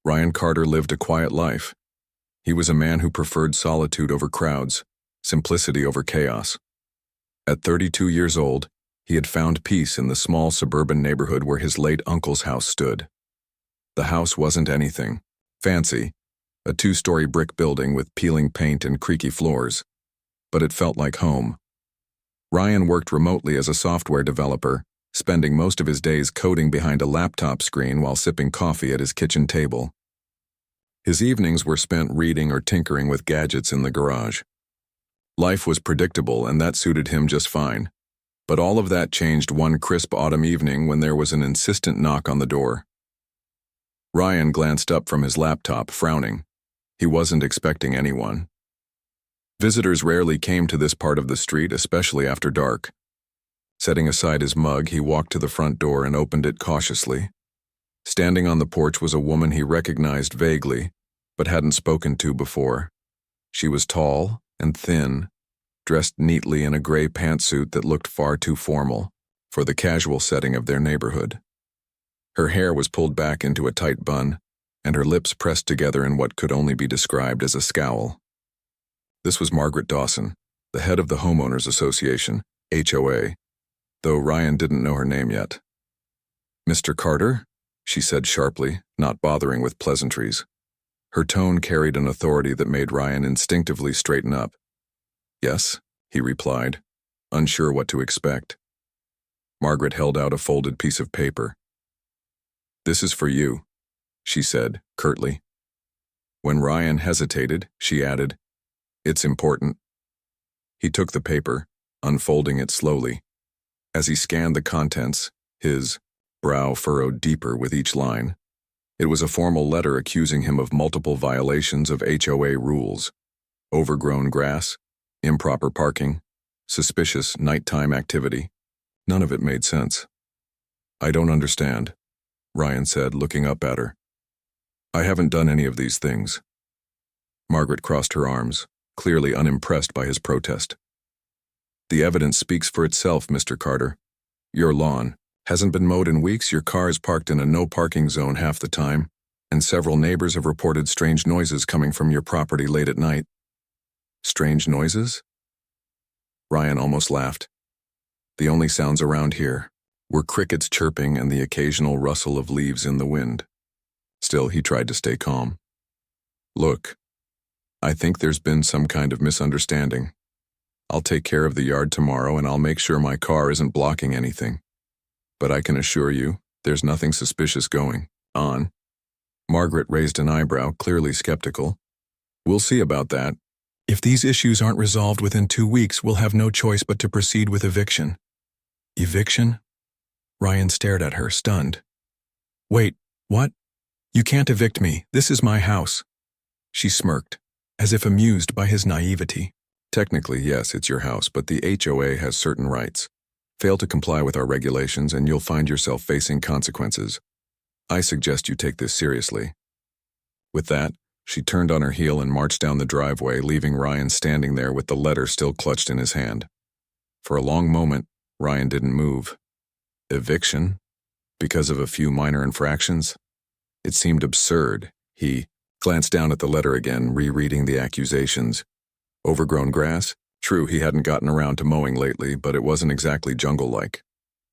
Ryan Carter lived a quiet life. He was a man who preferred solitude over crowds, simplicity over chaos. At 32 years old, he had found peace in the small suburban neighborhood where his late uncle's house stood. The house wasn't anything fancy, a 2-story brick building with peeling paint and creaky floors, but it felt like home. Ryan worked remotely as a software developer, spending most of his days coding behind a laptop screen while sipping coffee at his kitchen table. His evenings were spent reading or tinkering with gadgets in the garage. Life was predictable, and that suited him just fine. But all of that changed one crisp autumn evening when there was an insistent knock on the door. Ryan glanced up from his laptop, frowning. He wasn't expecting anyone. Visitors rarely came to this part of the street, especially after dark. Setting aside his mug, he walked to the front door and opened it cautiously. Standing on the porch was a woman he recognized vaguely, but hadn't spoken to before. She was tall and thin, dressed neatly in a gray pantsuit that looked far too formal for the casual setting of their neighborhood. Her hair was pulled back into a tight bun, and her lips pressed together in what could only be described as a scowl. This was Margaret Dawson, the head of the Homeowners Association, HOA, though Ryan didn't know her name yet. "Mr. Carter?" she said sharply, not bothering with pleasantries. Her tone carried an authority that made Ryan instinctively straighten up. "Yes," he replied, unsure what to expect. Margaret held out a folded piece of paper. "This is for you," she said, curtly. When Ryan hesitated, she added, "It's important." He took the paper, unfolding it slowly. As he scanned the contents, his brow furrowed deeper with each line. It was a formal letter accusing him of multiple violations of HOA rules: overgrown grass, improper parking, suspicious nighttime activity. None of it made sense. "I don't understand," Ryan said, looking up at her. "I haven't done any of these things." Margaret crossed her arms, clearly unimpressed by his protest. "The evidence speaks for itself, Mr. Carter. Your lawn hasn't been mowed in weeks, your car is parked in a no-parking zone half the time, and several neighbors have reported strange noises coming from your property late at night." "Strange noises?" Ryan almost laughed. "The only sounds around here were crickets chirping and the occasional rustle of leaves in the wind." Still, he tried to stay calm. "Look, I think there's been some kind of misunderstanding. I'll take care of the yard tomorrow and I'll make sure my car isn't blocking anything. But I can assure you, there's nothing suspicious going on." Margaret raised an eyebrow, clearly skeptical. "We'll see about that. If these issues aren't resolved within 2 weeks, we'll have no choice but to proceed with eviction." "Eviction?" Ryan stared at her, stunned. "Wait, what? You can't evict me. This is my house." She smirked, as if amused by his naivety. "Technically, yes, it's your house, but the HOA has certain rights. Fail to comply with our regulations and you'll find yourself facing consequences. I suggest you take this seriously." With that, she turned on her heel and marched down the driveway, leaving Ryan standing there with the letter still clutched in his hand. For a long moment, Ryan didn't move. Eviction? Because of a few minor infractions? It seemed absurd. He glanced down at the letter again, rereading the accusations. Overgrown grass? True, he hadn't gotten around to mowing lately, but it wasn't exactly jungle-like.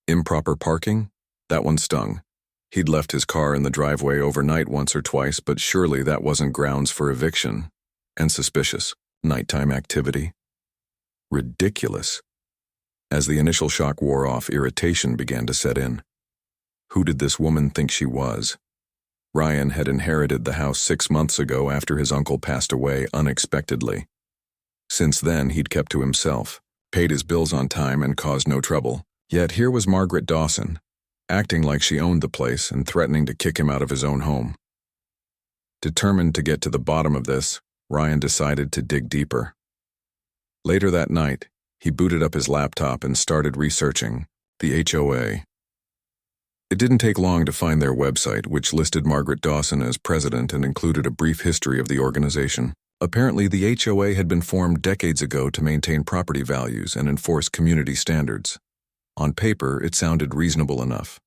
Improper parking? That one stung. He'd left his car in the driveway overnight once or twice, but surely that wasn't grounds for eviction. And suspicious. Nighttime activity? Ridiculous. As the initial shock wore off, irritation began to set in. Who did this woman think she was? Ryan had inherited the house 6 months ago after his uncle passed away unexpectedly. Since then, he'd kept to himself, paid his bills on time, and caused no trouble. Yet here was Margaret Dawson, acting like she owned the place and threatening to kick him out of his own home. Determined to get to the bottom of this, Ryan decided to dig deeper. Later that night, he booted up his laptop and started researching the HOA. It didn't take long to find their website, which listed Margaret Dawson as president and included a brief history of the organization. Apparently, the HOA had been formed decades ago to maintain property values and enforce community standards. On paper, it sounded reasonable enough.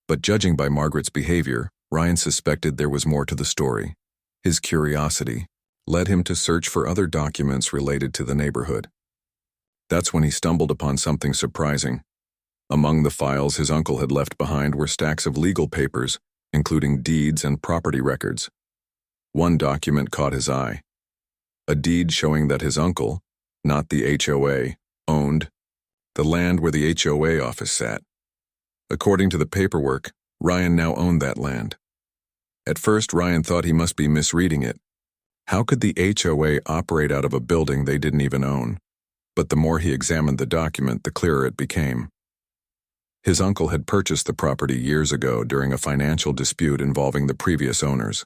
But judging by Margaret's behavior, Ryan suspected there was more to the story. His curiosity led him to search for other documents related to the neighborhood. That's when he stumbled upon something surprising. Among the files his uncle had left behind were stacks of legal papers, including deeds and property records. One document caught his eye. A deed showing that his uncle, not the HOA, owned the land where the HOA office sat. According to the paperwork, Ryan now owned that land. At first, Ryan thought he must be misreading it. How could the HOA operate out of a building they didn't even own? But the more he examined the document, the clearer it became. His uncle had purchased the property years ago during a financial dispute involving the previous owners.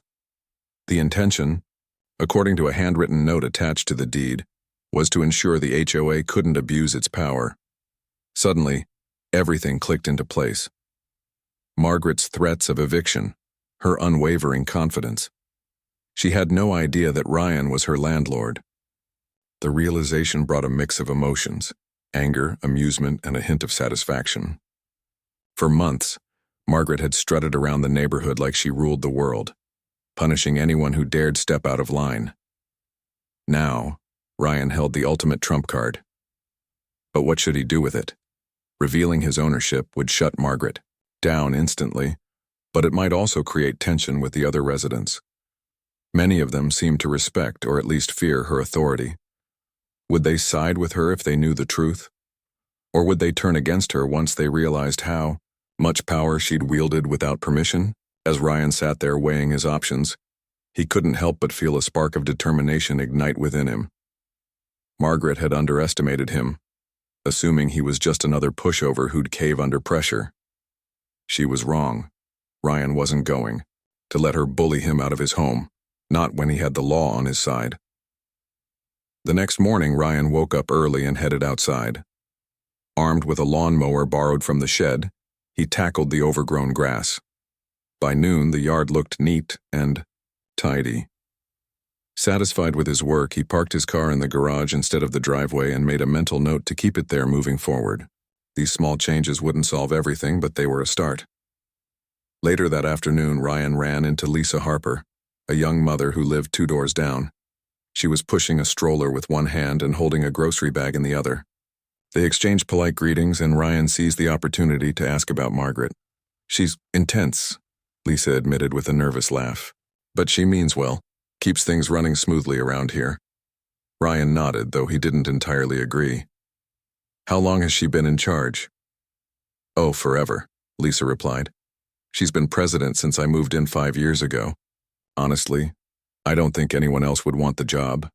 The intention, according to a handwritten note attached to the deed, was to ensure the HOA couldn't abuse its power. Suddenly, everything clicked into place. Margaret's threats of eviction, her unwavering confidence. She had no idea that Ryan was her landlord. The realization brought a mix of emotions: anger, amusement, and a hint of satisfaction. For months, Margaret had strutted around the neighborhood like she ruled the world, punishing anyone who dared step out of line. Now, Ryan held the ultimate trump card. But what should he do with it? Revealing his ownership would shut Margaret down instantly, but it might also create tension with the other residents. Many of them seemed to respect or at least fear her authority. Would they side with her if they knew the truth? Or would they turn against her once they realized how much power she'd wielded without permission? As Ryan sat there weighing his options, he couldn't help but feel a spark of determination ignite within him. Margaret had underestimated him, assuming he was just another pushover who'd cave under pressure. She was wrong. Ryan wasn't going to let her bully him out of his home, not when he had the law on his side. The next morning, Ryan woke up early and headed outside. Armed with a lawnmower borrowed from the shed, he tackled the overgrown grass. By noon, the yard looked neat and tidy. Satisfied with his work, he parked his car in the garage instead of the driveway and made a mental note to keep it there moving forward. These small changes wouldn't solve everything, but they were a start. Later that afternoon, Ryan ran into Lisa Harper, a young mother who lived 2 doors down. She was pushing a stroller with one hand and holding a grocery bag in the other. They exchanged polite greetings, and Ryan seized the opportunity to ask about Margaret. "She's intense," Lisa admitted with a nervous laugh. "But she means well, keeps things running smoothly around here." Ryan nodded, though he didn't entirely agree. "How long has she been in charge?" "Oh, forever," Lisa replied. "She's been president since I moved in 5 years ago. Honestly, I don't think anyone else would want the job."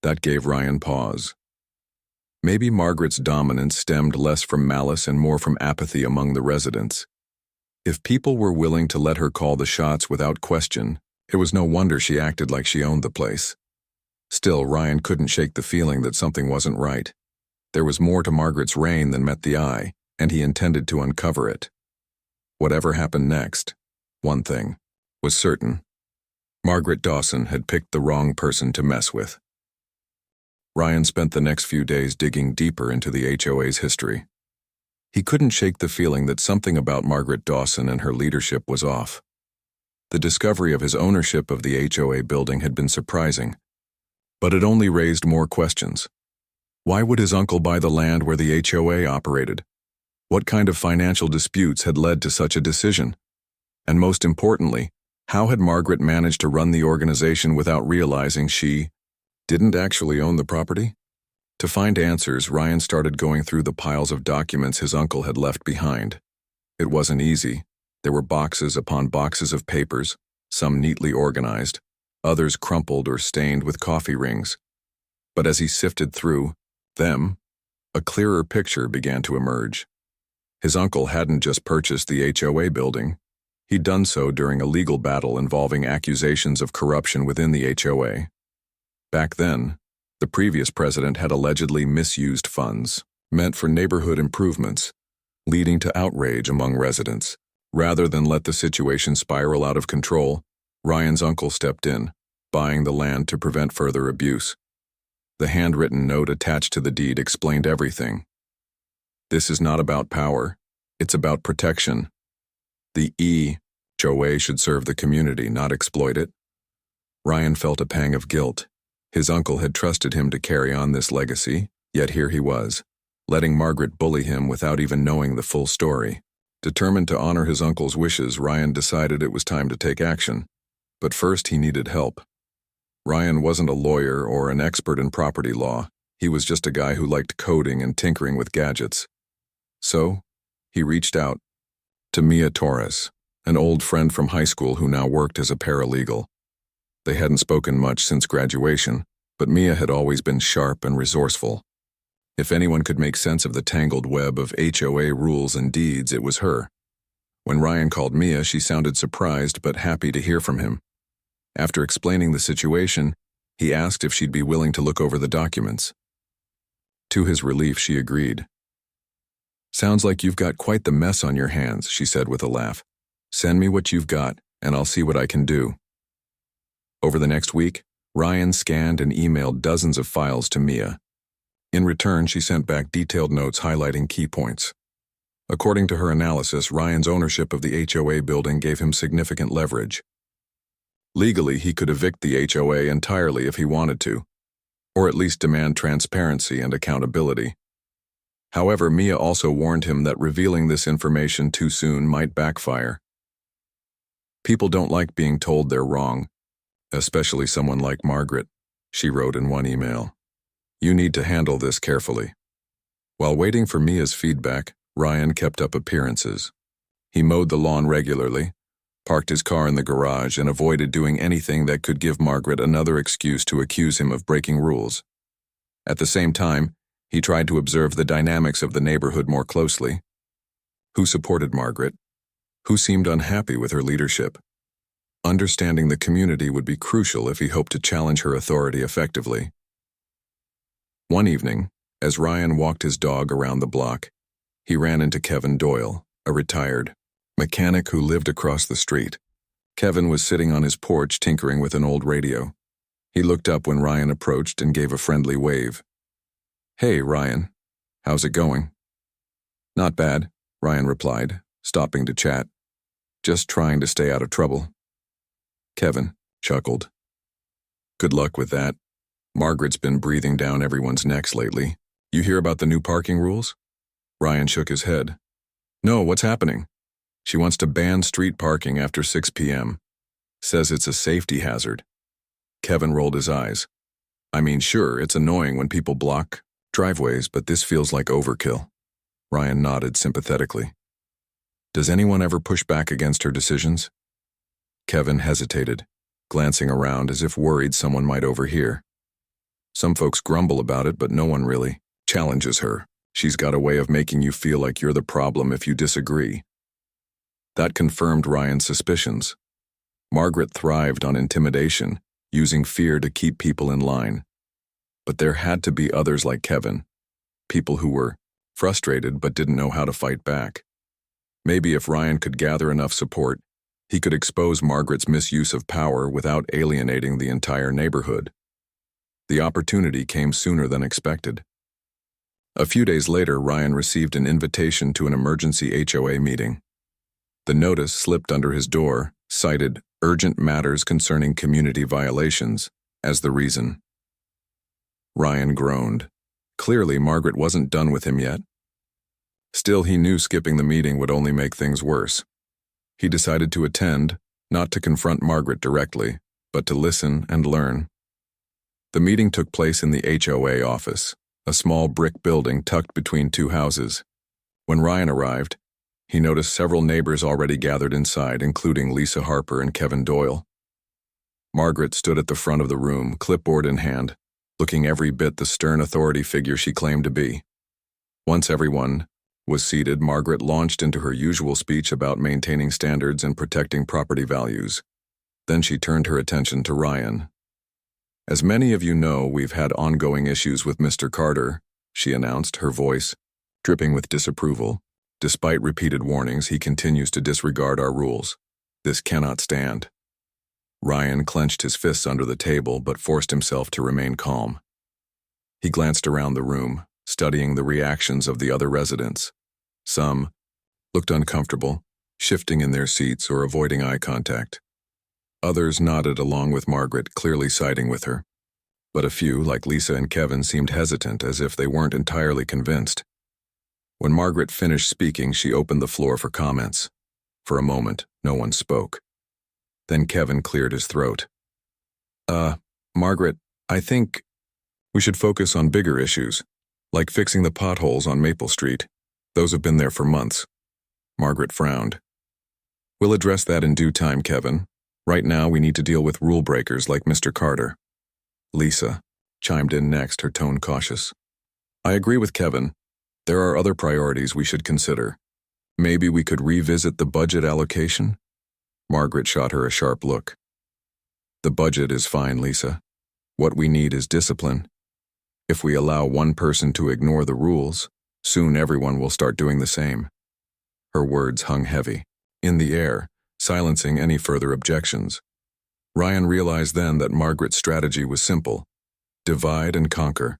That gave Ryan pause. Maybe Margaret's dominance stemmed less from malice and more from apathy among the residents. If people were willing to let her call the shots without question, it was no wonder she acted like she owned the place. Still, Ryan couldn't shake the feeling that something wasn't right. There was more to Margaret's reign than met the eye, and he intended to uncover it. Whatever happened next, one thing was certain: Margaret Dawson had picked the wrong person to mess with. Ryan spent the next few days digging deeper into the HOA's history. He couldn't shake the feeling that something about Margaret Dawson and her leadership was off. The discovery of his ownership of the HOA building had been surprising, but it only raised more questions. Why would his uncle buy the land where the HOA operated? What kind of financial disputes had led to such a decision? And most importantly, how had Margaret managed to run the organization without realizing she didn't actually own the property? To find answers, Ryan started going through the piles of documents his uncle had left behind. It wasn't easy. There were boxes upon boxes of papers, some neatly organized, others crumpled or stained with coffee rings. But as he sifted through them, a clearer picture began to emerge. His uncle hadn't just purchased the HOA building. He'd done so during a legal battle involving accusations of corruption within the HOA. Back then, the previous president had allegedly misused funds meant for neighborhood improvements, leading to outrage among residents. Rather than let the situation spiral out of control, Ryan's uncle stepped in, buying the land to prevent further abuse. The handwritten note attached to the deed explained everything. "This is not about power, it's about protection. The HOA should serve the community, not exploit it. Ryan felt a pang of guilt. His uncle had trusted him to carry on this legacy, yet here he was, letting Margaret bully him without even knowing the full story. Determined to honor his uncle's wishes, Ryan decided it was time to take action. But first he needed help. Ryan wasn't a lawyer or an expert in property law. He was just a guy who liked coding and tinkering with gadgets. So, he reached out to Mia Torres, an old friend from high school who now worked as a paralegal. They hadn't spoken much since graduation, but Mia had always been sharp and resourceful. If anyone could make sense of the tangled web of HOA rules and deeds, it was her. When Ryan called Mia, she sounded surprised but happy to hear from him. After explaining the situation, he asked if she'd be willing to look over the documents. To his relief, she agreed. "Sounds like you've got quite the mess on your hands," she said with a laugh. "Send me what you've got, and I'll see what I can do." Over the next week, Ryan scanned and emailed dozens of files to Mia. In return, she sent back detailed notes highlighting key points. According to her analysis, Ryan's ownership of the HOA building gave him significant leverage. Legally, he could evict the HOA entirely if he wanted to, or at least demand transparency and accountability. However, Mia also warned him that revealing this information too soon might backfire. "People don't like being told they're wrong, especially someone like Margaret," she wrote in one email. "You need to handle this carefully." While waiting for Mia's feedback, Ryan kept up appearances. He mowed the lawn regularly, parked his car in the garage, and avoided doing anything that could give Margaret another excuse to accuse him of breaking rules. At the same time, he tried to observe the dynamics of the neighborhood more closely. Who supported Margaret? Who seemed unhappy with her leadership? Understanding the community would be crucial if he hoped to challenge her authority effectively. One evening, as Ryan walked his dog around the block, he ran into Kevin Doyle, a retired mechanic who lived across the street. Kevin was sitting on his porch tinkering with an old radio. He looked up when Ryan approached and gave a friendly wave. "Hey, Ryan. How's it going?" "Not bad," Ryan replied, stopping to chat. "Just trying to stay out of trouble." Kevin chuckled. "Good luck with that. Margaret's been breathing down everyone's necks lately. You hear about the new parking rules?" Ryan shook his head. "No, what's happening?" "She wants to ban street parking after 6 p.m. Says it's a safety hazard." Kevin rolled his eyes. "I mean, sure, it's annoying when people block driveways, but this feels like overkill." Ryan nodded sympathetically. "Does anyone ever push back against her decisions?" Kevin hesitated, glancing around as if worried someone might overhear. "Some folks grumble about it, but no one really challenges her. She's got a way of making you feel like you're the problem if you disagree." That confirmed Ryan's suspicions. Margaret thrived on intimidation, using fear to keep people in line. But there had to be others like Kevin, people who were frustrated but didn't know how to fight back. Maybe if Ryan could gather enough support, he could expose Margaret's misuse of power without alienating the entire neighborhood. The opportunity came sooner than expected. A few days later, Ryan received an invitation to an emergency HOA meeting. The notice slipped under his door, cited urgent matters concerning community violations as the reason. Ryan groaned. Clearly, Margaret wasn't done with him yet. Still, he knew skipping the meeting would only make things worse. He decided to attend, not to confront Margaret directly, but to listen and learn. The meeting took place in the HOA office, a small brick building tucked between two houses. When Ryan arrived, he noticed several neighbors already gathered inside, including Lisa Harper and Kevin Doyle. Margaret stood at the front of the room, clipboard in hand, looking every bit the stern authority figure she claimed to be. Once everyone was seated, Margaret launched into her usual speech about maintaining standards and protecting property values. Then she turned her attention to Ryan. "As many of you know, we've had ongoing issues with Mr. Carter," she announced, her voice dripping with disapproval. "Despite repeated warnings, he continues to disregard our rules. This cannot stand." Ryan clenched his fists under the table but forced himself to remain calm. He glanced around the room, studying the reactions of the other residents. Some looked uncomfortable, shifting in their seats or avoiding eye contact. Others nodded along with Margaret, clearly siding with her. But a few, like Lisa and Kevin, seemed hesitant, as if they weren't entirely convinced. When Margaret finished speaking, she opened the floor for comments. For a moment, no one spoke. Then Kevin cleared his throat. Margaret, I think we should focus on bigger issues, like fixing the potholes on Maple Street. Those have been there for months. Margaret frowned. We'll address that in due time, Kevin. Right now, we need to deal with rule breakers like Mr. Carter. Lisa chimed in next, her tone cautious. I agree with Kevin. There are other priorities we should consider. Maybe we could revisit the budget allocation? Margaret shot her a sharp look. The budget is fine, Lisa. What we need is discipline. If we allow one person to ignore the rules, soon everyone will start doing the same. Her words hung heavy, in the air, silencing any further objections. Ryan realized then that Margaret's strategy was simple: divide and conquer.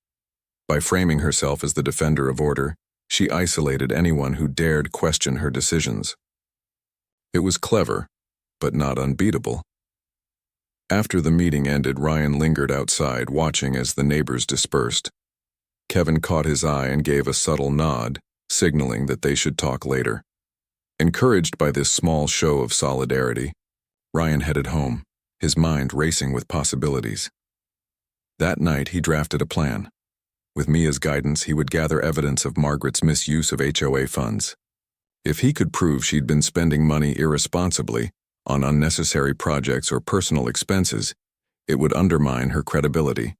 By framing herself as the defender of order, she isolated anyone who dared question her decisions. It was clever, but not unbeatable. After the meeting ended, Ryan lingered outside, watching as the neighbors dispersed. Kevin caught his eye and gave a subtle nod, signaling that they should talk later. Encouraged by this small show of solidarity, Ryan headed home, his mind racing with possibilities. That night, he drafted a plan. With Mia's guidance, he would gather evidence of Margaret's misuse of HOA funds. If he could prove she'd been spending money irresponsibly on unnecessary projects or personal expenses, it would undermine her credibility.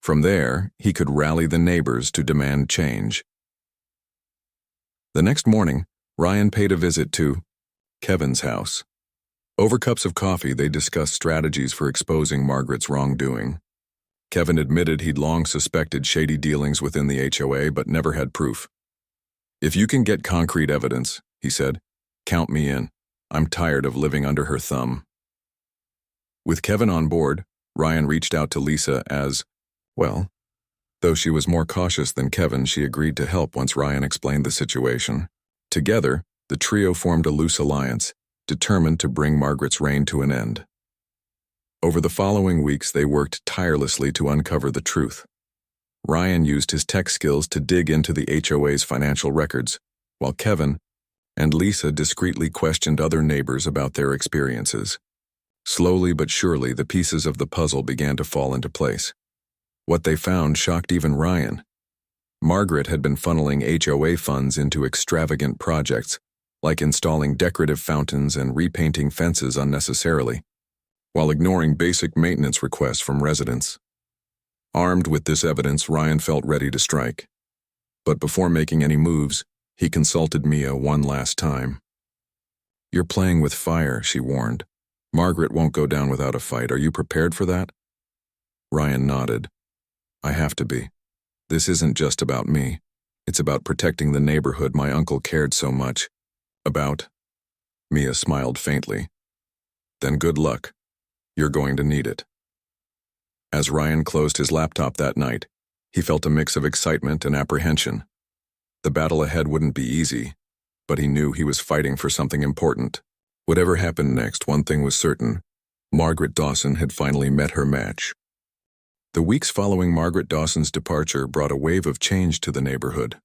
From there, he could rally the neighbors to demand change. The next morning, Ryan paid a visit to Kevin's house. Over cups of coffee, they discussed strategies for exposing Margaret's wrongdoing. Kevin admitted he'd long suspected shady dealings within the HOA, but never had proof. If you can get concrete evidence, he said, count me in. I'm tired of living under her thumb. With Kevin on board, Ryan reached out to Lisa as, well, though she was more cautious than Kevin, she agreed to help once Ryan explained the situation. Together, the trio formed a loose alliance, determined to bring Margaret's reign to an end. Over the following weeks, they worked tirelessly to uncover the truth. Ryan used his tech skills to dig into the HOA's financial records, while Kevin and Lisa discreetly questioned other neighbors about their experiences. Slowly but surely, the pieces of the puzzle began to fall into place. What they found shocked even Ryan. Margaret had been funneling HOA funds into extravagant projects, like installing decorative fountains and repainting fences unnecessarily, while ignoring basic maintenance requests from residents. Armed with this evidence, Ryan felt ready to strike. But before making any moves, he consulted Mia one last time. You're playing with fire, she warned. Margaret won't go down without a fight. Are you prepared for that? Ryan nodded. I have to be. This isn't just about me. It's about protecting the neighborhood my uncle cared so much about. Mia smiled faintly. Then good luck. You're going to need it. As Ryan closed his laptop that night, he felt a mix of excitement and apprehension. The battle ahead wouldn't be easy, but he knew he was fighting for something important. Whatever happened next, one thing was certain: Margaret Dawson had finally met her match. The weeks following Margaret Dawson's departure brought a wave of change to the neighborhood.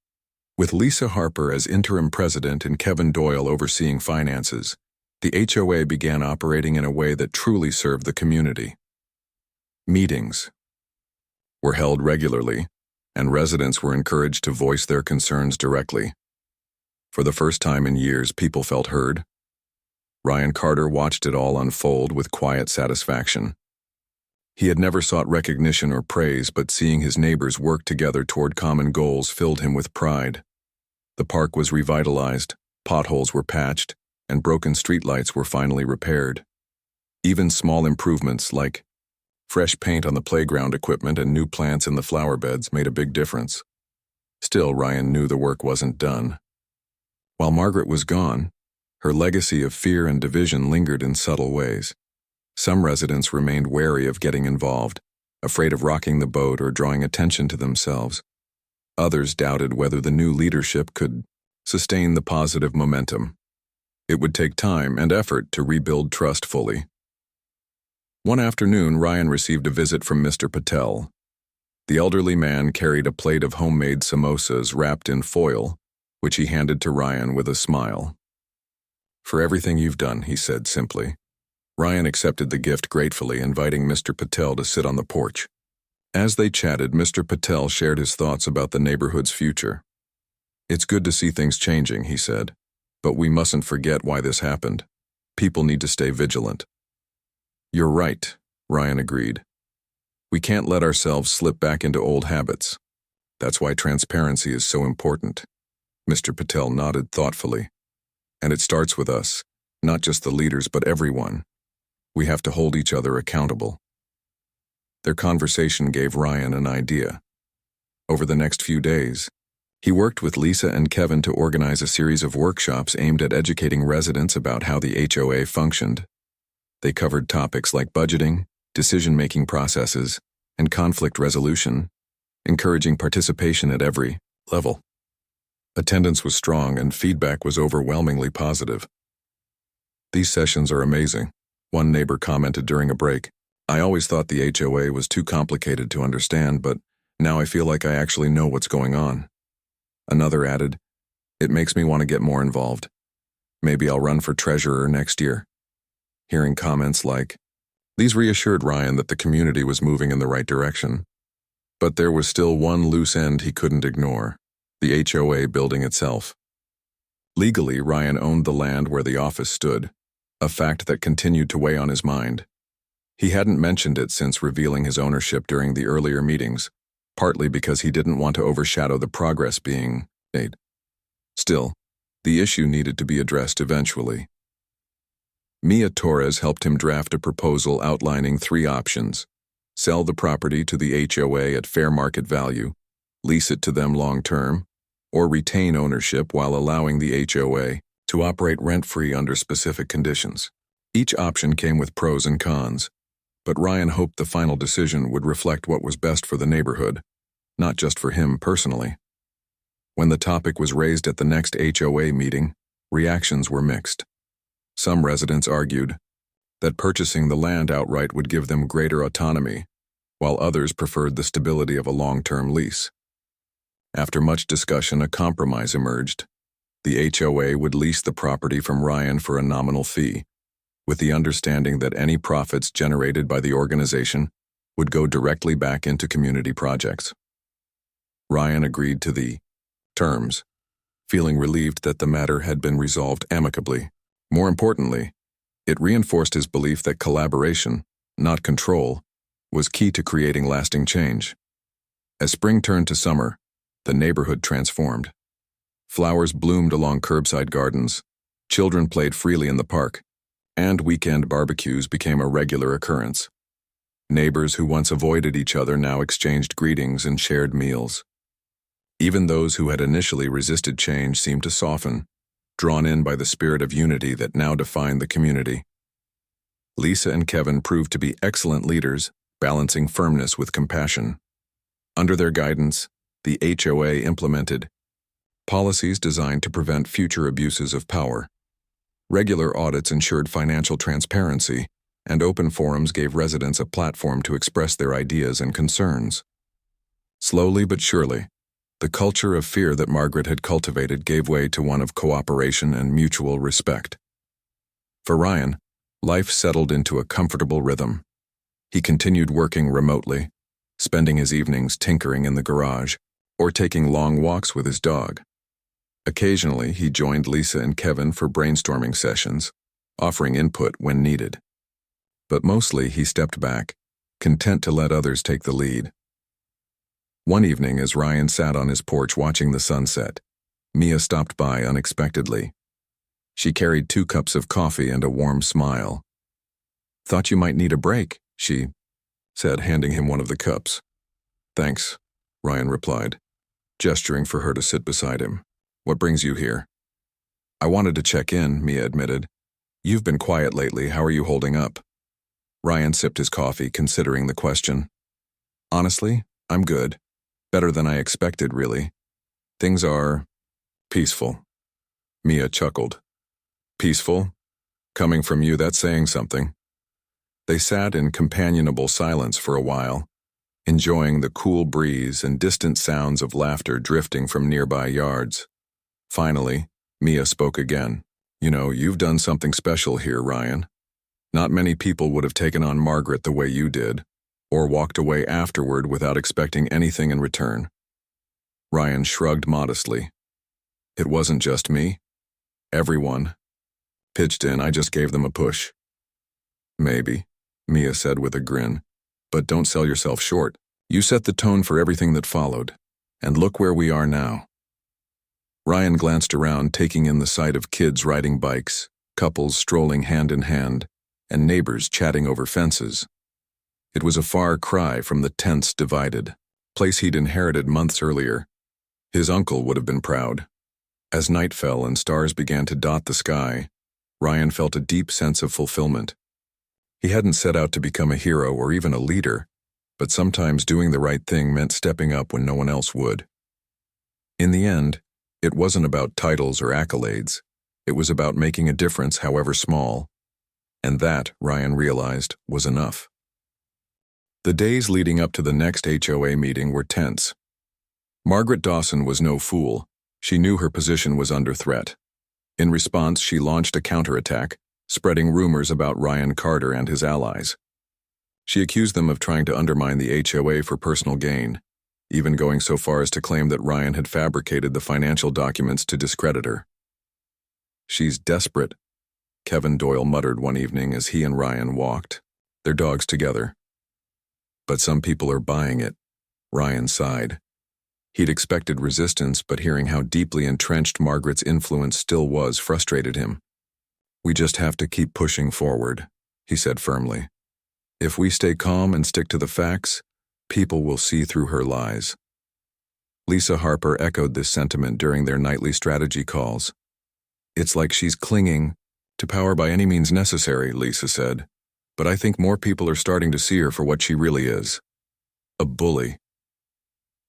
With Lisa Harper as interim president and Kevin Doyle overseeing finances, the HOA began operating in a way that truly served the community. Meetings were held regularly, and residents were encouraged to voice their concerns directly. For the first time in years, people felt heard. Ryan Carter watched it all unfold with quiet satisfaction. He had never sought recognition or praise, but seeing his neighbors work together toward common goals filled him with pride. The park was revitalized, potholes were patched, and broken streetlights were finally repaired. Even small improvements like fresh paint on the playground equipment and new plants in the flower beds made a big difference. Still, Ryan knew the work wasn't done. While Margaret was gone, her legacy of fear and division lingered in subtle ways. Some residents remained wary of getting involved, afraid of rocking the boat or drawing attention to themselves. Others doubted whether the new leadership could sustain the positive momentum. It would take time and effort to rebuild trust fully. One afternoon, Ryan received a visit from Mr. Patel. The elderly man carried a plate of homemade samosas wrapped in foil, which he handed to Ryan with a smile. "For everything you've done," he said simply. Ryan accepted the gift gratefully, inviting Mr. Patel to sit on the porch. As they chatted, Mr. Patel shared his thoughts about the neighborhood's future. "It's good to see things changing," he said, "but we mustn't forget why this happened. People need to stay vigilant." "You're right," Ryan agreed. "We can't let ourselves slip back into old habits. That's why transparency is so important." Mr. Patel nodded thoughtfully. "And it starts with us, not just the leaders but everyone. We have to hold each other accountable." Their conversation gave Ryan an idea. Over the next few days, he worked with Lisa and Kevin to organize a series of workshops aimed at educating residents about how the HOA functioned. They covered topics like budgeting, decision-making processes, and conflict resolution, encouraging participation at every level. Attendance was strong and feedback was overwhelmingly positive. "These sessions are amazing," one neighbor commented during a break. "I always thought the HOA was too complicated to understand, but now I feel like I actually know what's going on." Another added, "It makes me want to get more involved. Maybe I'll run for treasurer next year." Hearing comments like these reassured Ryan that the community was moving in the right direction. But there was still one loose end he couldn't ignore: the HOA building itself. Legally, Ryan owned the land where the office stood, a fact that continued to weigh on his mind. He hadn't mentioned it since revealing his ownership during the earlier meetings, partly because he didn't want to overshadow the progress being made. Still, the issue needed to be addressed eventually. Mia Torres helped him draft a proposal outlining 3 options: sell the property to the HOA at fair market value, lease it to them long-term, or retain ownership while allowing the HOA to operate rent-free under specific conditions. Each option came with pros and cons, but Ryan hoped the final decision would reflect what was best for the neighborhood, not just for him personally. When the topic was raised at the next HOA meeting, reactions were mixed. Some residents argued that purchasing the land outright would give them greater autonomy, while others preferred the stability of a long-term lease. After much discussion, a compromise emerged. The HOA would lease the property from Ryan for a nominal fee, with the understanding that any profits generated by the organization would go directly back into community projects. Ryan agreed to the terms, feeling relieved that the matter had been resolved amicably. More importantly, it reinforced his belief that collaboration, not control, was key to creating lasting change. As spring turned to summer, the neighborhood transformed. Flowers bloomed along curbside gardens, children played freely in the park, and weekend barbecues became a regular occurrence. Neighbors who once avoided each other now exchanged greetings and shared meals. Even those who had initially resisted change seemed to soften, drawn in by the spirit of unity that now defined the community. Lisa and Kevin proved to be excellent leaders, balancing firmness with compassion. Under their guidance, the HOA implemented policies designed to prevent future abuses of power. Regular audits ensured financial transparency, and open forums gave residents a platform to express their ideas and concerns. Slowly but surely, the culture of fear that Margaret had cultivated gave way to one of cooperation and mutual respect. For Ryan, life settled into a comfortable rhythm. He continued working remotely, spending his evenings tinkering in the garage or taking long walks with his dog. Occasionally, he joined Lisa and Kevin for brainstorming sessions, offering input when needed. But mostly he stepped back, content to let others take the lead. One evening, as Ryan sat on his porch watching the sunset, Mia stopped by unexpectedly. She carried 2 cups of coffee and a warm smile. "Thought you might need a break," she said, handing him one of the cups. "Thanks," Ryan replied, gesturing for her to sit beside him. "What brings you here?" "I wanted to check in," Mia admitted. "You've been quiet lately. How are you holding up?" Ryan sipped his coffee, considering the question. "Honestly, I'm good. Better than I expected, really. Things are peaceful." Mia chuckled. Peaceful? Coming from you, that's saying something. They sat in companionable silence for a while, enjoying the cool breeze and distant sounds of laughter drifting from nearby yards. Finally, Mia spoke again. You know, you've done something special here, Ryan. Not many people would have taken on Margaret the way you did, or walked away afterward without expecting anything in return. Ryan shrugged modestly. It wasn't just me. Everyone pitched in. I just gave them a push. Maybe, Mia said with a grin. But don't sell yourself short. You set the tone for everything that followed. And look where we are now. Ryan glanced around, taking in the sight of kids riding bikes, couples strolling hand in hand, and neighbors chatting over fences. It was a far cry from the tense Divided, place he'd inherited months earlier. His uncle would have been proud. As night fell and stars began to dot the sky, Ryan felt a deep sense of fulfillment. He hadn't set out to become a hero or even a leader, but sometimes doing the right thing meant stepping up when no one else would. In the end, it wasn't about titles or accolades. It was about making a difference, however small. And that, Ryan realized, was enough. The days leading up to the next HOA meeting were tense. Margaret Dawson was no fool. She knew her position was under threat. In response, she launched a counterattack, spreading rumors about Ryan Carter and his allies. She accused them of trying to undermine the HOA for personal gain, even going so far as to claim that Ryan had fabricated the financial documents to discredit her. She's desperate, Kevin Doyle muttered one evening as he and Ryan walked, their dogs together. But some people are buying it, Ryan sighed. He'd expected resistance, but hearing how deeply entrenched Margaret's influence still was frustrated him. We just have to keep pushing forward, he said firmly. If we stay calm and stick to the facts, people will see through her lies. Lisa Harper echoed this sentiment during their nightly strategy calls. It's like she's clinging to power by any means necessary, Lisa said, but I think more people are starting to see her for what she really is. A bully.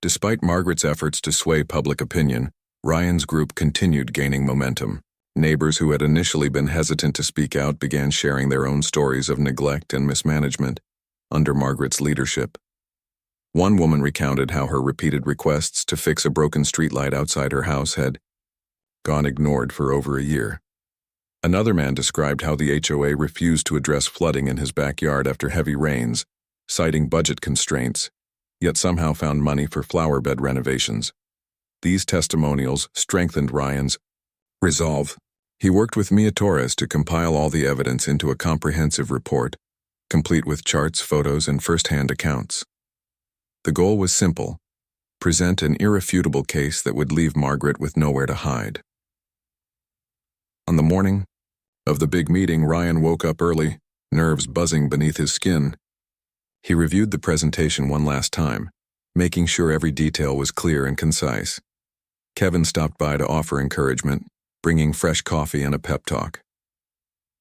Despite Margaret's efforts to sway public opinion, Ryan's group continued gaining momentum. Neighbors who had initially been hesitant to speak out began sharing their own stories of neglect and mismanagement under Margaret's leadership. One woman recounted how her repeated requests to fix a broken streetlight outside her house had gone ignored for over a year. Another man described how the HOA refused to address flooding in his backyard after heavy rains, citing budget constraints, yet somehow found money for flower bed renovations. These testimonials strengthened Ryan's resolve. He worked with Mia Torres to compile all the evidence into a comprehensive report, complete with charts, photos, and first-hand accounts. The goal was simple: present an irrefutable case that would leave Margaret with nowhere to hide. On the morning of the big meeting, Ryan woke up early, nerves buzzing beneath his skin. He reviewed the presentation one last time, making sure every detail was clear and concise. Kevin stopped by to offer encouragement, bringing fresh coffee and a pep talk.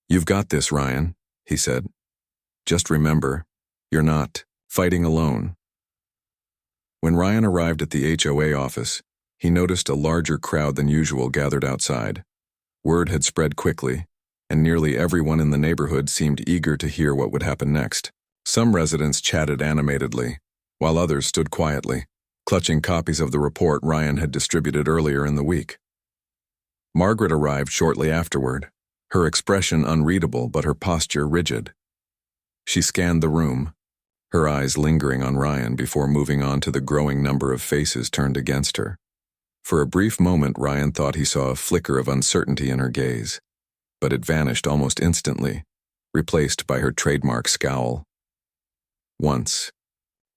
"You've got this, Ryan," he said. "Just remember, you're not fighting alone." When Ryan arrived at the HOA office, he noticed a larger crowd than usual gathered outside. Word had spread quickly, and nearly everyone in the neighborhood seemed eager to hear what would happen next. Some residents chatted animatedly, while others stood quietly, clutching copies of the report Ryan had distributed earlier in the week. Margaret arrived shortly afterward, her expression unreadable but her posture rigid. She scanned the room, her eyes lingering on Ryan before moving on to the growing number of faces turned against her. For a brief moment, Ryan thought he saw a flicker of uncertainty in her gaze, but it vanished almost instantly, replaced by her trademark scowl. Once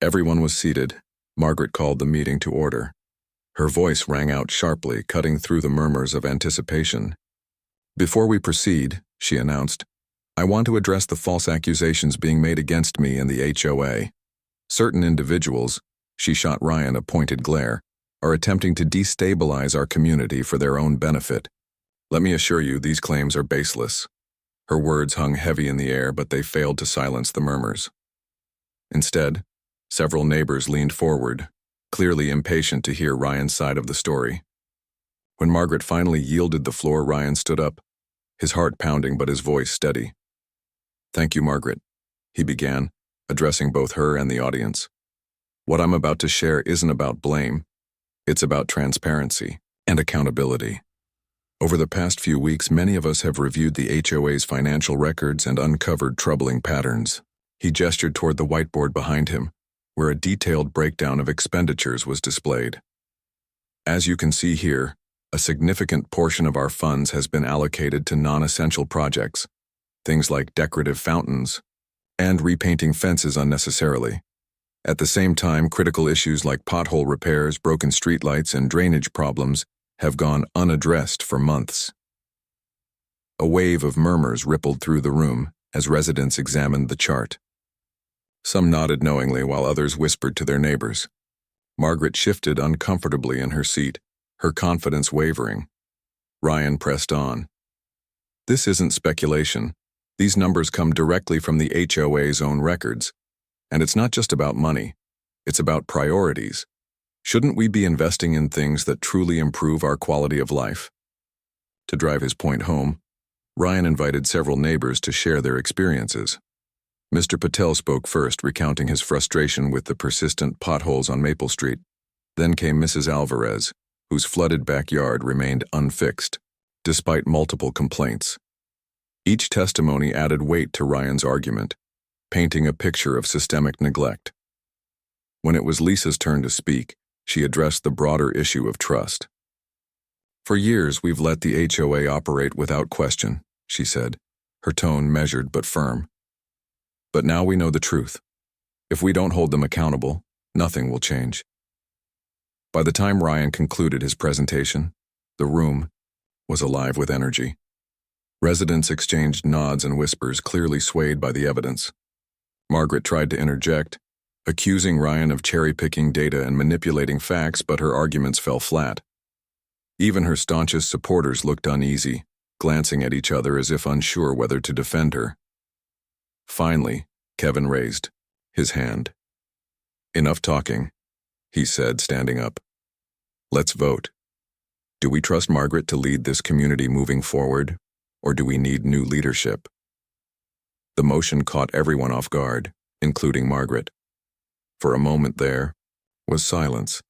everyone was seated, Margaret called the meeting to order. Her voice rang out sharply, cutting through the murmurs of anticipation. "Before we proceed," she announced, "I want to address the false accusations being made against me and the HOA. Certain individuals," she shot Ryan a pointed glare, "are attempting to destabilize our community for their own benefit. Let me assure you, these claims are baseless." Her words hung heavy in the air, but they failed to silence the murmurs. Instead, several neighbors leaned forward, clearly impatient to hear Ryan's side of the story. When Margaret finally yielded the floor, Ryan stood up. his heart pounding but his voice steady. "Thank you, Margaret," he began, addressing both her and the audience. "What I'm about to share isn't about blame. It's about transparency and accountability. Over the past few weeks, many of us have reviewed the HOA's financial records and uncovered troubling patterns." He gestured toward the whiteboard behind him, where a detailed breakdown of expenditures was displayed. "As you can see here, a significant portion of our funds has been allocated to non-essential projects, things like decorative fountains and repainting fences unnecessarily. At the same time, critical issues like pothole repairs, broken streetlights, and drainage problems have gone unaddressed for months." A wave of murmurs rippled through the room as residents examined the chart. Some nodded knowingly while others whispered to their neighbors. Margaret shifted uncomfortably in her seat, her confidence wavering. Ryan pressed on. "This isn't speculation. These numbers come directly from the HOA's own records. And it's not just about money. It's about priorities. Shouldn't we be investing in things that truly improve our quality of life?" To drive his point home, Ryan invited several neighbors to share their experiences. Mr. Patel spoke first, recounting his frustration with the persistent potholes on Maple Street. Then came Mrs. Alvarez, whose flooded backyard remained unfixed, despite multiple complaints. Each testimony added weight to Ryan's argument, painting a picture of systemic neglect. When it was Lisa's turn to speak, she addressed the broader issue of trust. "For years, we've let the HOA operate without question," she said, her tone measured but firm. "But now we know the truth. If we don't hold them accountable, nothing will change." By the time Ryan concluded his presentation, the room was alive with energy. Residents exchanged nods and whispers, clearly swayed by the evidence. Margaret tried to interject, accusing Ryan of cherry-picking data and manipulating facts, but her arguments fell flat. Even her staunchest supporters looked uneasy, glancing at each other as if unsure whether to defend her. Finally, Kevin raised his hand. "Enough talking," he said, standing up. "Let's vote. Do we trust Margaret to lead this community moving forward, or do we need new leadership?" The motion caught everyone off guard, including Margaret. For a moment there was silence.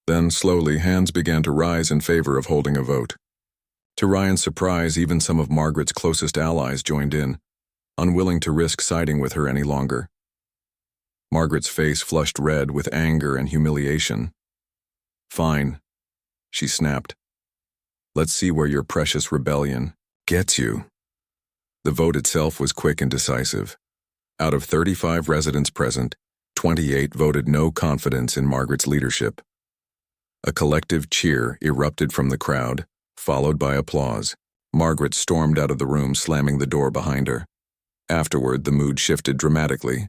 Then, slowly, hands began to rise in favor of holding a vote. To Ryan's surprise, even some of Margaret's closest allies joined in, unwilling to risk siding with her any longer. Margaret's face flushed red with anger and humiliation. "Fine," she snapped. "Let's see where your precious rebellion gets you." The vote itself was quick and decisive. Out of 35 residents present, 28 voted no confidence in Margaret's leadership. A collective cheer erupted from the crowd, followed by applause. Margaret stormed out of the room, slamming the door behind her. Afterward, the mood shifted dramatically.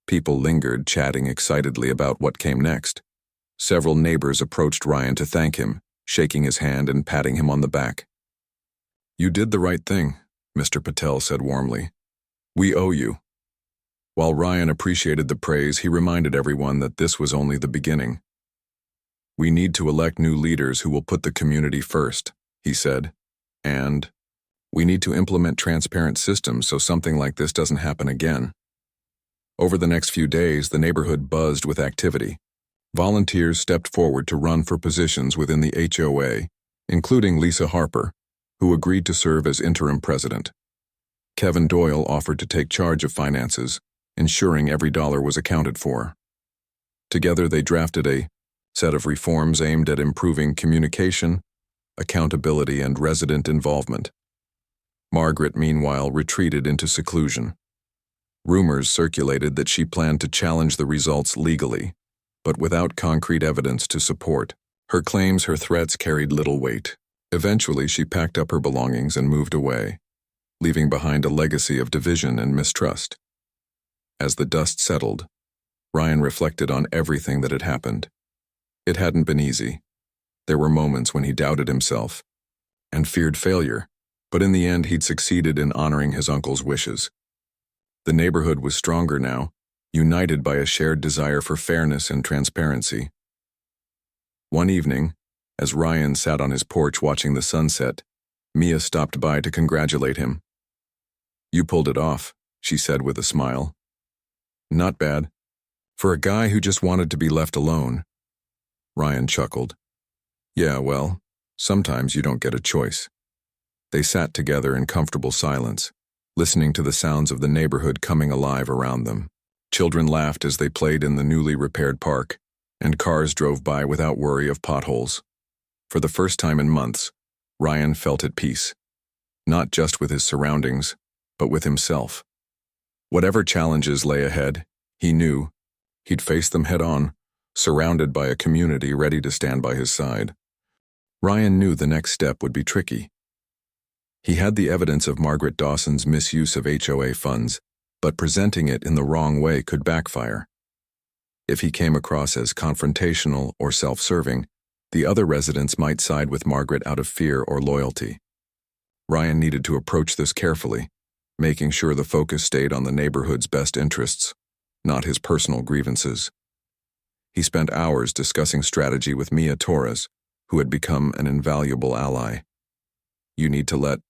People lingered, chatting excitedly about what came next. Several neighbors approached Ryan to thank him, shaking his hand and patting him on the back. "You did the right thing," Mr. Patel said warmly. "We owe you." While Ryan appreciated the praise, he reminded everyone that this was only the beginning. "We need to elect new leaders who will put the community first," he said, "and we need to implement transparent systems so something like this doesn't happen again." Over the next few days, the neighborhood buzzed with activity. Volunteers stepped forward to run for positions within the HOA, including Lisa Harper, who agreed to serve as interim president. Kevin Doyle offered to take charge of finances, ensuring every dollar was accounted for. Together, they drafted a set of reforms aimed at improving communication, accountability, and resident involvement. Margaret, meanwhile, retreated into seclusion. Rumors circulated that she planned to challenge the results legally, but without concrete evidence to support. Her claims, her threats carried little weight. Eventually, she packed up her belongings and moved away, leaving behind a legacy of division and mistrust. As the dust settled, Ryan reflected on everything that had happened. It hadn't been easy. There were moments when he doubted himself and feared failure, but in the end he'd succeeded in honoring his uncle's wishes. The neighborhood was stronger now, united by a shared desire for fairness and transparency. One evening, as Ryan sat on his porch watching the sunset, Mia stopped by to congratulate him. "You pulled it off," she said with a smile. "Not bad. For a guy who just wanted to be left alone." Ryan chuckled. "Yeah, well, sometimes you don't get a choice." They sat together in comfortable silence, listening to the sounds of the neighborhood coming alive around them. Children laughed as they played in the newly repaired park, and cars drove by without worry of potholes. For the first time in months, Ryan felt at peace, not just with his surroundings, but with himself. Whatever challenges lay ahead, he knew he'd face them head-on, surrounded by a community ready to stand by his side. Ryan knew the next step would be tricky. He had the evidence of Margaret Dawson's misuse of HOA funds, but presenting it in the wrong way could backfire. If he came across as confrontational or self-serving, the other residents might side with Margaret out of fear or loyalty. Ryan needed to approach this carefully, making sure the focus stayed on the neighborhood's best interests, not his personal grievances. He spent hours discussing strategy with Mia Torres, who had become an invaluable ally. "You need to let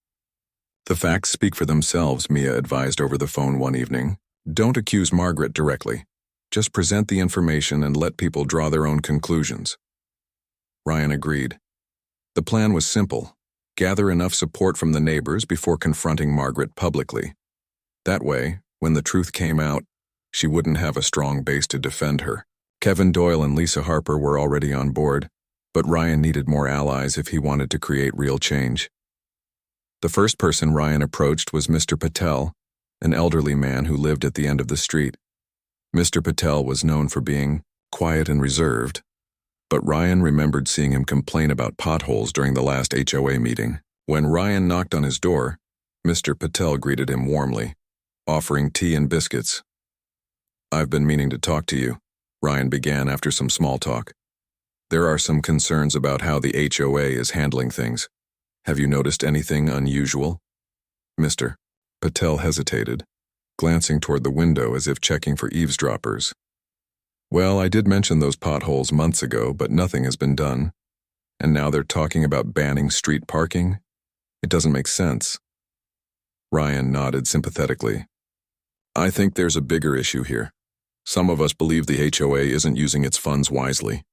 the facts speak for themselves," Mia advised over the phone one evening. "Don't accuse Margaret directly. Just present the information and let people draw their own conclusions." Ryan agreed. The plan was simple: gather enough support from the neighbors before confronting Margaret publicly. That way, when the truth came out, she wouldn't have a strong base to defend her. Kevin Doyle and Lisa Harper were already on board, but Ryan needed more allies if he wanted to create real change. The first person Ryan approached was Mr. Patel, an elderly man who lived at the end of the street. Mr. Patel was known for being quiet and reserved, but Ryan remembered seeing him complain about potholes during the last HOA meeting. When Ryan knocked on his door, Mr. Patel greeted him warmly, offering tea and biscuits. "I've been meaning to talk to you," Ryan began after some small talk. "There are some concerns about how the HOA is handling things. Have you noticed anything unusual?" Mr. Patel hesitated, glancing toward the window as if checking for eavesdroppers. "Well, I did mention those potholes months ago, but nothing has been done. And now they're talking about banning street parking? It doesn't make sense." Ryan nodded sympathetically. "I think there's a bigger issue here. Some of us believe the HOA isn't using its funds wisely.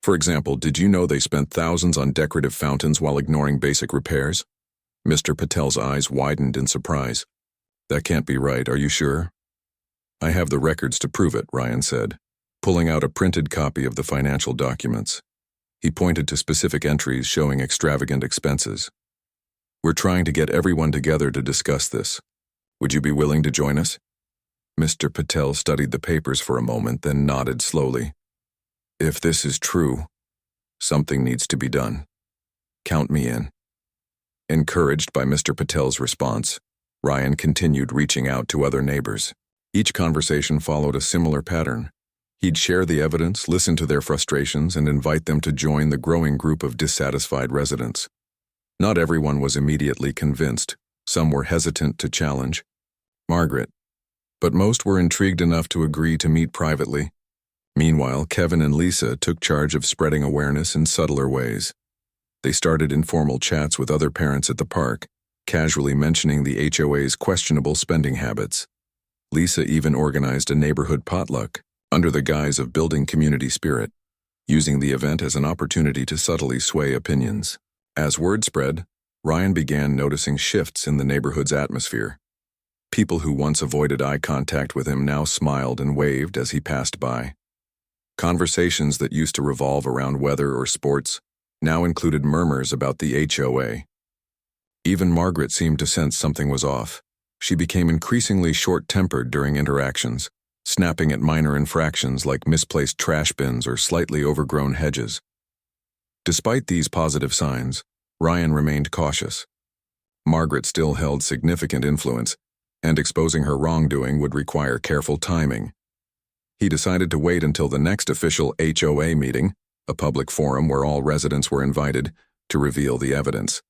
For example, did you know they spent thousands on decorative fountains while ignoring basic repairs?" Mr. Patel's eyes widened in surprise. "That can't be right, are you sure?" "I have the records to prove it," Ryan said, pulling out a printed copy of the financial documents. He pointed to specific entries showing extravagant expenses. "We're trying to get everyone together to discuss this. Would you be willing to join us?" Mr. Patel studied the papers for a moment, then nodded slowly. "If this is true, something needs to be done. Count me in." Encouraged by Mr. Patel's response, Ryan continued reaching out to other neighbors. Each conversation followed a similar pattern. He'd share the evidence, listen to their frustrations, and invite them to join the growing group of dissatisfied residents. Not everyone was immediately convinced. Some were hesitant to challenge Margaret, but most were intrigued enough to agree to meet privately. Meanwhile, Kevin and Lisa took charge of spreading awareness in subtler ways. They started informal chats with other parents at the park, casually mentioning the HOA's questionable spending habits. Lisa even organized a neighborhood potluck, under the guise of building community spirit, using the event as an opportunity to subtly sway opinions. As word spread, Ryan began noticing shifts in the neighborhood's atmosphere. People who once avoided eye contact with him now smiled and waved as he passed by. Conversations that used to revolve around weather or sports now included murmurs about the HOA. Even Margaret seemed to sense something was off. She became increasingly short-tempered during interactions, snapping at minor infractions like misplaced trash bins or slightly overgrown hedges. Despite these positive signs, Ryan remained cautious. Margaret still held significant influence, and exposing her wrongdoing would require careful timing. He decided to wait until the next official HOA meeting, a public forum where all residents were invited, to reveal the evidence.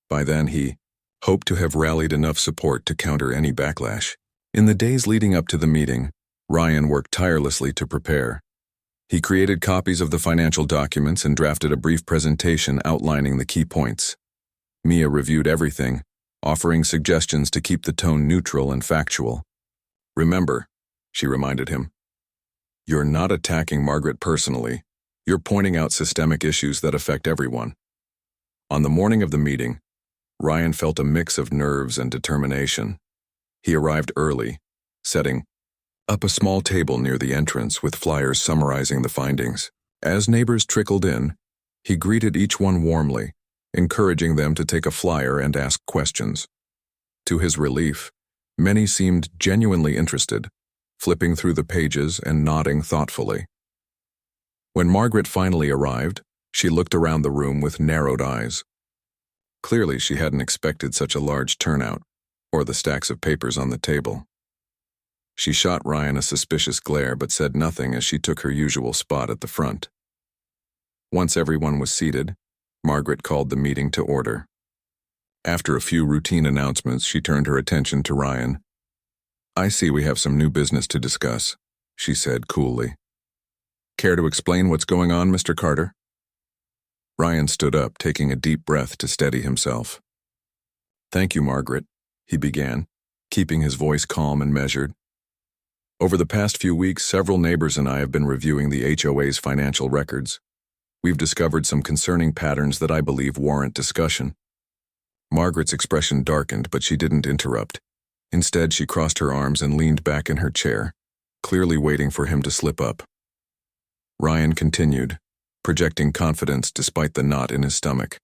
By then, he hoped to have rallied enough support to counter any backlash. In the days leading up to the meeting, Ryan worked tirelessly to prepare. He created copies of the financial documents and drafted a brief presentation outlining the key points. Mia reviewed everything, offering suggestions to keep the tone neutral and factual. "Remember," she reminded him, "you're not attacking Margaret personally. You're pointing out systemic issues that affect everyone." On the morning of the meeting, Ryan felt a mix of nerves and determination. He arrived early, setting up a small table near the entrance with flyers summarizing the findings. As neighbors trickled in, he greeted each one warmly, encouraging them to take a flyer and ask questions. To his relief, many seemed genuinely interested, flipping through the pages and nodding thoughtfully. When Margaret finally arrived, she looked around the room with narrowed eyes. Clearly, she hadn't expected such a large turnout, or the stacks of papers on the table. She shot Ryan a suspicious glare but said nothing as she took her usual spot at the front. Once everyone was seated, Margaret called the meeting to order. After a few routine announcements, she turned her attention to Ryan. "I see we have some new business to discuss," she said coolly. "Care to explain what's going on, Mr. Carter?" Ryan stood up, taking a deep breath to steady himself. "Thank you, Margaret," he began, keeping his voice calm and measured. "Over the past few weeks, several neighbors and I have been reviewing the HOA's financial records. We've discovered some concerning patterns that I believe warrant discussion." Margaret's expression darkened, but she didn't interrupt. Instead, she crossed her arms and leaned back in her chair, clearly waiting for him to slip up. Ryan continued, projecting confidence despite the knot in his stomach.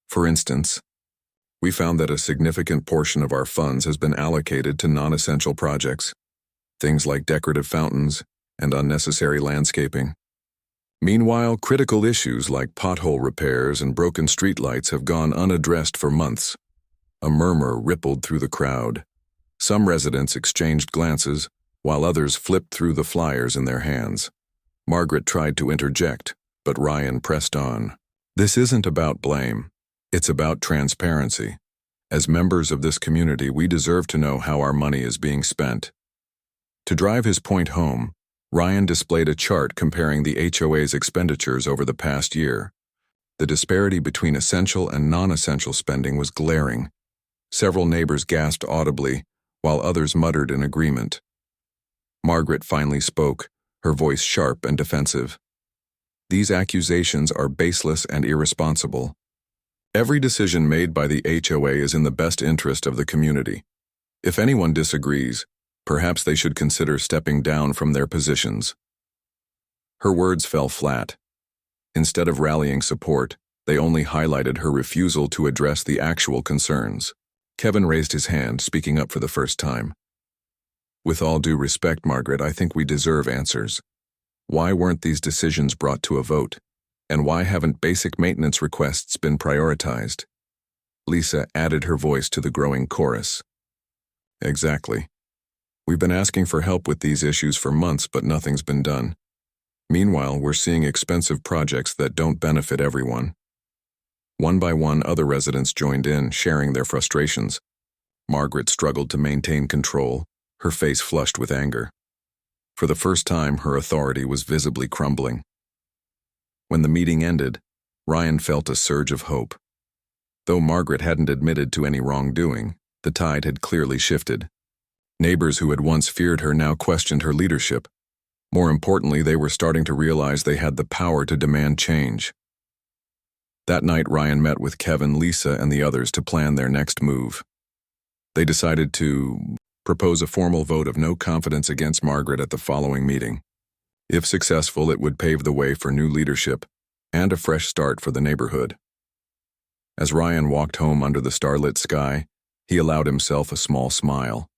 "For instance, we found that a significant portion of our funds has been allocated to non-essential projects, things like decorative fountains and unnecessary landscaping. Meanwhile, critical issues like pothole repairs and broken streetlights have gone unaddressed for months." A murmur rippled through the crowd. Some residents exchanged glances, while others flipped through the flyers in their hands. Margaret tried to interject, but Ryan pressed on. "This isn't about blame. It's about transparency. As members of this community, we deserve to know how our money is being spent." To drive his point home, Ryan displayed a chart comparing the HOA's expenditures over the past year. The disparity between essential and non-essential spending was glaring. Several neighbors gasped audibly, while others muttered in agreement. Margaret finally spoke, her voice sharp and defensive. "These accusations are baseless and irresponsible. Every decision made by the HOA is in the best interest of the community. If anyone disagrees, perhaps they should consider stepping down from their positions." Her words fell flat. Instead of rallying support, they only highlighted her refusal to address the actual concerns. Kevin raised his hand, speaking up for the first time. "With all due respect, Margaret, I think we deserve answers. Why weren't these decisions brought to a vote? And why haven't basic maintenance requests been prioritized?" Lisa added her voice to the growing chorus. "Exactly. We've been asking for help with these issues for months, but nothing's been done. Meanwhile, we're seeing expensive projects that don't benefit everyone." One by one, other residents joined in, sharing their frustrations. Margaret struggled to maintain control, her face flushed with anger. For the first time, her authority was visibly crumbling. When the meeting ended, Ryan felt a surge of hope. Though Margaret hadn't admitted to any wrongdoing, the tide had clearly shifted. Neighbors who had once feared her now questioned her leadership. More importantly, they were starting to realize they had the power to demand change. That night, Ryan met with Kevin, Lisa, and the others to plan their next move. They decided to propose a formal vote of no confidence against Margaret at the following meeting. If successful, it would pave the way for new leadership and a fresh start for the neighborhood. As Ryan walked home under the starlit sky, he allowed himself a small smile.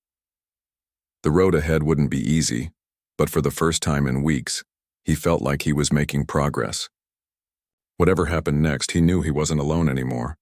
The road ahead wouldn't be easy, but for the first time in weeks, he felt like he was making progress. Whatever happened next, he knew he wasn't alone anymore.